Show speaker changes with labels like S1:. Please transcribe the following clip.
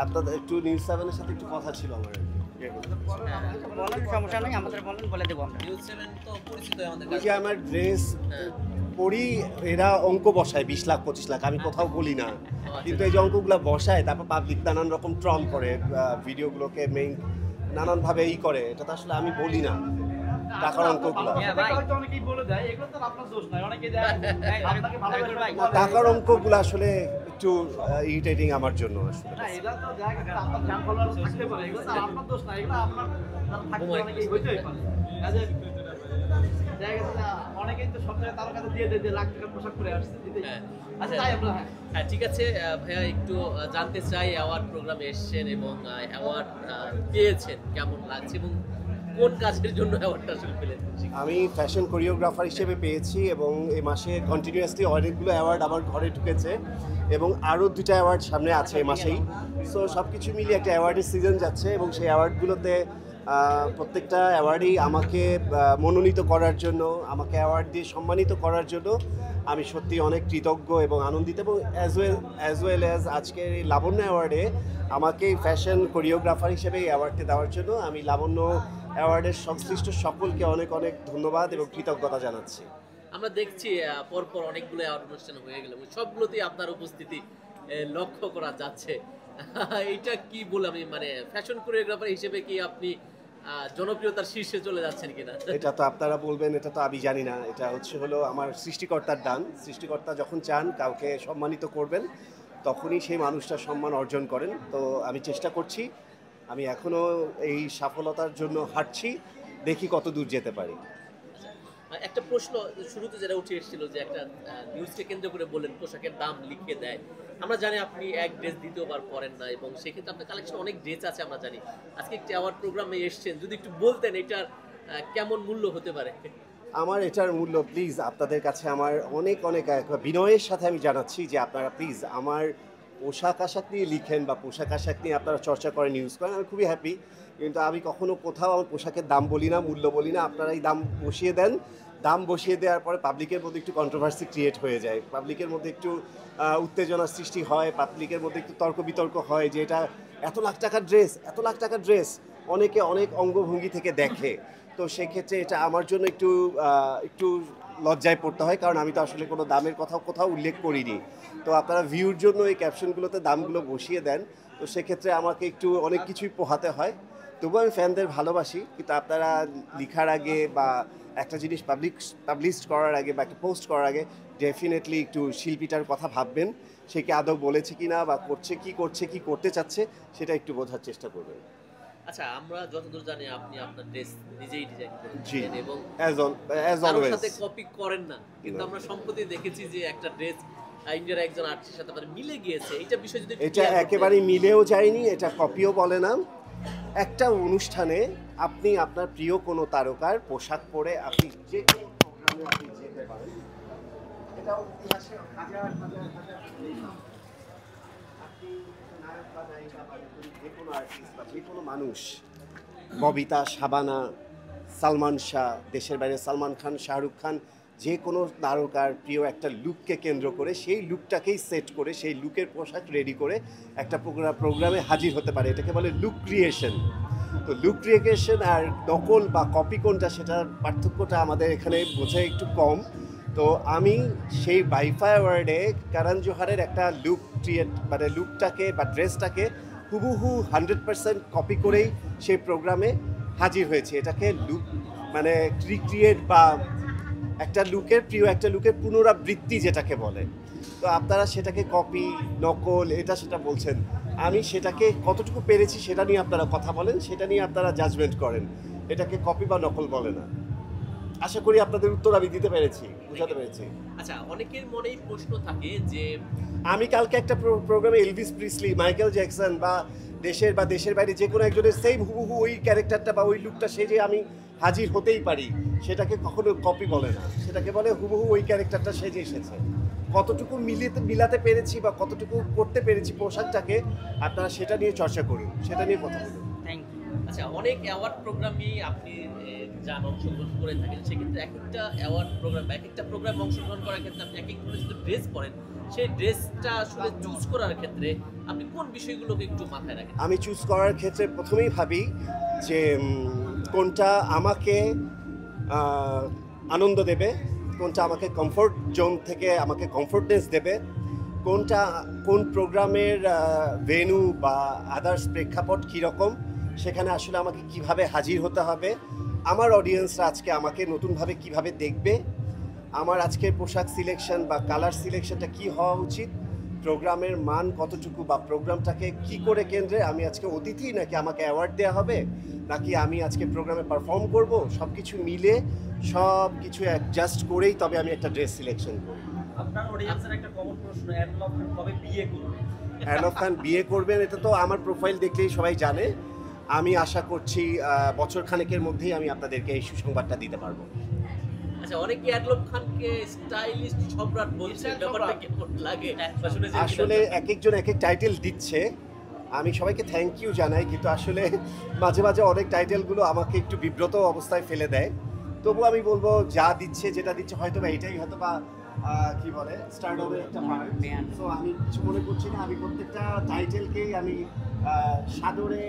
S1: আপনাদের একটু নিউজ 7 এর সাথে একটু কথা ছিল আমার
S2: বলেন, সমস্যা নাই, আমাদের বলেন, বলে দেবো আমরা।
S3: নিউজ 7 তো পরিচিতই আমাদের
S1: ওই
S3: কাছে।
S1: যে আমার ড্রেস পরি এরা অঙ্ক বসায় 20 লাখ 25 লাখ আমি কোথাও বলি না, কিন্তু এই যে অঙ্কগুলো বসায় তারপর পাবলিক নানান রকম ট্রল করে ভিডিওগুলোকে মেইন নানানভাবে করে, এটা তো আসলে আমি বলি না টাকার অঙ্কগুলো।
S4: অনেকেই বলে দেয়, এগুলো তো আপনার দোষ নয়, অনেকেই দেয় আপনাকে ভালোবাসে
S1: না, টাকার অঙ্কগুলো আসলে একটু ইরিটেটিং আমার জন্য আসলে।
S4: না, এটা তো দেখা গেছে আপনার ফ্যান ফলোয়ার থাকতে পারে, এগুলো তো আপনার দোষ না, এগুলো আপনার থাকতে অনেকেই হইতেই পারে। কাজে দেখা গেছে না, অনেকেই তো সব জায়গায় তার কাছে দিয়ে দেয় যে লাখ টাকার পোশাক পরে আসছে দিতে। আচ্ছা তাই আমরা
S3: হ্যাঁ ঠিক আছে ভাইয়া, একটু জানতে চাই অ্যাওয়ার্ড প্রোগ্রামে এসেছেন এবং অ্যাওয়ার্ড পেয়েছেন, কেমন লাগছে এবং কোন কাজের জন্য অ্যাওয়ার্ডটা আসলে পেলেন?
S1: আমি ফ্যাশন কোরিওগ্রাফার হিসেবে পেয়েছি এবং এই মাসে কন্টিনিউয়াসলি অনেকগুলো অ্যাওয়ার্ড আমার ঘরে ঢুকেছে এবং আরও 2টা অ্যাওয়ার্ড সামনে আছে এই মাসেই। সো সব কিছু মিলিয়ে একটা অ্যাওয়ার্ডের সিজন যাচ্ছে এবং সেই অ্যাওয়ার্ডগুলোতে প্রত্যেকটা অ্যাওয়ার্ডেই আমাকে মনোনীত করার জন্য, আমাকে অ্যাওয়ার্ড দিয়ে সম্মানিত করার জন্য আমি সত্যি অনেক কৃতজ্ঞ এবং আনন্দিত। এবং অ্যাজ ওয়েল অ্যাজ আজকের এই লাবণ্য অ্যাওয়ার্ডে আমাকে ফ্যাশন কোরিওগ্রাফার হিসেবে এই অ্যাওয়ার্ডটি দেওয়ার জন্য আমি লাবণ্য অ্যাওয়ার্ডের সংশ্লিষ্ট সকলকে অনেক অনেক ধন্যবাদ এবং কৃতজ্ঞতা জানাচ্ছি।
S3: আমরা দেখছি পরপর অনেকগুলো অ্যাওয়ার্ড অনুষ্ঠান হয়ে গেল, সবগুলোতেই আপনার উপস্থিতি লক্ষ্য করা যাচ্ছে। এটা কি বলে আমি মানে ফ্যাশন কোরিওগ্রাফার হিসেবে কি আপনি জনপ্রিয়তার শীর্ষে চলে যাচ্ছেন কিনা?
S1: এটা তো আপনারা বলবেন, এটা তো আমি জানি না, এটা হলো আমার সৃষ্টিকর্তার দান। সৃষ্টিকর্তা যখন চান কাউকে সম্মানিত করবেন তখনই সেই মানুষটা সম্মান অর্জন করেন। তো আমি চেষ্টা করছি, আমি এখনও এই সফলতার জন্য হাঁটছি, দেখি কত দূর যেতে পারি।
S3: একটা প্রশ্ন শুরুতে যেটা উঠে এসেছিল যে একটা নিউজকে কেন্দ্র করে বললেন পোশাকের দাম লিখে দেয়। আমরা জানি আপনি এক ড্রেস দ্বিতীয়বার পরেন না এবং সেক্ষেত্রে আপনার কালেকশন অনেক ড্রেস আছে আমরা জানি। আজকে একটি অ্যাওয়ার্ড প্রোগ্রামে এসেছেন, যদি একটু বলতেন এটার কেমন মূল্য হতে পারে?
S1: আমার এটার মূল্য প্লিজ আপনাদের কাছে আমার অনেক অনেক বিনয়ের সাথে আমি জানাচ্ছি যে আপনারা প্লিজ আমার পোশাক আশাক নিয়ে লিখেন বা পোশাক আশাক নিয়ে আপনারা চর্চা করেন, ইউজ করেন, আমি খুবই হ্যাপি। কিন্তু আমি কখনো কোথাও আমার পোশাকের দাম বলি না, মূল্য বলি না। আপনারা এই দাম বসিয়ে দেন, দাম বসিয়ে দেওয়ার পরে পাবলিকের মধ্যে একটু কন্ট্রোভার্সি ক্রিয়েট হয়ে যায়, পাবলিকের মধ্যে একটু উত্তেজনার সৃষ্টি হয়, পাবলিকের মধ্যে একটু তর্ক বিতর্ক হয় যে এটা এত লাখ টাকার ড্রেস, এত লাখ টাকার ড্রেস, অনেকে অনেক অঙ্গভঙ্গি থেকে দেখে। তো সেক্ষেত্রে এটা আমার জন্য একটু লজ্জায় পড়তে হয়, কারণ আমি তো আসলে কোনো দামের কোথাও উল্লেখ করিনি। তো আপনারা ভিউর জন্য এই ক্যাপশনগুলোতে দামগুলো বসিয়ে দেন, তো সেক্ষেত্রে আমাকে একটু অনেক কিছুই পোহাতে হয়। তবুও আমি ফ্যানদের ভালোবাসি, কিন্তু আপনারা লিখার আগে বা একটা জিনিস পাবলিশ করার আগে বা একটা পোস্ট করার আগে ডেফিনেটলি একটু শিল্পীটার কথা ভাববেন, সে কি আদৌ বলেছে কি না বা করছে কি করতে চাচ্ছে সেটা একটু বোঝার চেষ্টা করবেন।
S3: আচ্ছা, আমরা যতদূর জানি আপনি আপনার ড্রেস নিজেই ডিজাইন
S1: জি,
S3: করেন এবং
S1: অ্যাজ
S3: কারোর
S1: অলওয়েজ
S3: সাথে কপি করেন না, কিন্তু আমরা সম্প্রতি দেখেছি যে একটা ড্রেস ইন্ডিয়ার একজন আর্টিস্টের সাথে মানে মিলে গিয়েছে। এটা বিষয় যদি
S1: এটা একেবারেই মিলেও যায়নি, এটা কপিও বলে না। একটা অনুষ্ঠানে আপনি আপনার প্রিয় কোনো তারকার পোশাক পরে আপনি যে কোনো প্রোগ্রামে আপনি যেতে পারেন, এটাও ইতিহাসে হাজার হাজার হাজার আপনি নায়ক বা নায়িকা বা যে কোনো আর্টিস্ট বা যে কোনো মানুষ, ববিতা, শাবানা, সালমান শাহ, দেশের বাইরে সালমান খান, শাহরুখ খান, যে কোনো তারকার প্রিয় একটা লুককে কেন্দ্র করে সেই লুকটাকেই সেট করে সেই লুকের পোশাক রেডি করে একটা প্রোগ্রামে হাজির হতে পারে, এটাকে বলে লুক ক্রিয়েশন। তো লুক ক্রিয়েশন আর নকল বা কপি কোনটা, সেটার পার্থক্যটা আমাদের এখানে বোঝা একটু কম। তো আমি সেই বাইফা অ্যাওয়ার্ডে কারণ জোহারের একটা লুক মানে লুকটাকে বা ড্রেসটাকে হুবহু 100% কপি করেই সেই প্রোগ্রামে হাজির হয়েছে। এটাকে লুক মানে রিক্রিয়েট বা একটা লুকের পুনরাবৃত্তি যেটাকে বলে। তো আপনারা সেটাকে কপি, নকল, এটা সেটা বলছেন, আমি সেটাকে কতটুকু পেরেছি সেটা নিয়ে আপনারা কথা বলেন, সেটা নিয়ে আপনারা জাজমেন্ট করেন। এটাকে কপি বা নকল বলে না। আশা করি আপনাদের উত্তর আমি দিতে পেরেছি, বুঝাতে পেরেছি।
S3: আচ্ছা, অনেকের মনেই প্রশ্ন থাকে যে
S1: আমি কালকে একটা প্রোগ্রামে এলভিস প্রিসলি, মাইকেল জ্যাকসন বা দেশের বাইরে যে কোনো একজনের সেম হুবহু ওই ক্যারেক্টারটা বা ওই লুকটা সেজে আমি হাজির হতেই পারি, সেটাকে কখনো কপি বলে না, সেটাকে বলে হুবহু ওই ক্যারেক্টারটা সেজে এসেছে। কতটুকু মিলাতে পেরেছি বা কতটুকু করতে পেরেছি পোশাকটাকে, আপনারা সেটা নিয়ে চর্চা করুন, সেটা নিয়ে কথা বলুন।
S2: Thank you.
S3: আচ্ছা, অনেক অ্যাওয়ার্ড প্রোগ্রামই আপনি যান অংশগ্রহণ করে থাকেন, সেক্ষেত্রে এক একটা অ্যাওয়ার্ড প্রোগ্রাম এক একটা প্রোগ্রাম অংশগ্রহণ করার ক্ষেত্রে আপনি এক এক ধরনের শুধু ড্রেস পরেন, সেই ড্রেসটা আসলে চুজ করার ক্ষেত্রে আপনি কোন বিষয়গুলোকে একটু মাথায় রাখেন?
S1: আমি চুজ করার ক্ষেত্রে প্রথমেই ভাবি যে কোনটা আমাকে আনন্দ দেবে, কোনটা আমাকে কমফোর্ট জোন থেকে আমাকে কমফোর্টনেস দেবে, কোন প্রোগ্রামের ভেন্যু বা আদার্স প্রেক্ষাপট কীরকম, সেখানে আসলে আমাকে কিভাবে হাজির হতে হবে, আমার অডিয়েন্সরা আজকে আমাকে নতুনভাবে কিভাবে দেখবে, আমার আজকের পোশাক সিলেকশন বা কালার সিলেকশনটা কি হওয়া উচিত, প্রোগ্রামের মান কতটুকু বা প্রোগ্রামটাকে কি করে কেন্দ্রে আমি আজকে অতিথি নাকি আমাকে অ্যাওয়ার্ড দেওয়া হবে নাকি আমি আজকে প্রোগ্রামে পারফর্ম করব, সব কিছু মিলে সব কিছু অ্যাডজাস্ট করেই তবে আমি একটা ড্রেস সিলেকশন করি।
S5: আপনার অডিয়েন্সের একটা কমন প্রশ্ন, অ্যাডলফ খান কবে বিয়ে করবে?
S1: অ্যাডলফ খান বিয়ে করবেন এটা তো আমার প্রোফাইল দেখলেই সবাই জানে। আমি আশা করছি বছর খানেকের মধ্যেই আমি আপনাদেরকে এই সুসংবাদটা দিতে পারবো।
S3: আচ্ছা, অনেকে অ্যাডলফ খানকে স্টাইলিস্ট সম্রাট বলছে, ব্যাপারটা কেমন লাগে?
S1: আসলে এক একজন এক এক টাইটেল দিচ্ছে, আমি সবাইকে থ্যাংক ইউ জানাই, কিন্তু আসলে মাঝে মাঝে অনেক টাইটেলগুলো আমাকে একটু বিব্রত অবস্থায় ফেলে দেয়। তবু আমি বলবো যা দিচ্ছে যেটা দিচ্ছে হয়তো বা এটাই হয়তো বা কি বলে স্টারডমের একটা পার্ট। সো আমি কিছু মনে করছি না, আমি প্রত্যেকটা টাইটেলকেই আমি সাদরে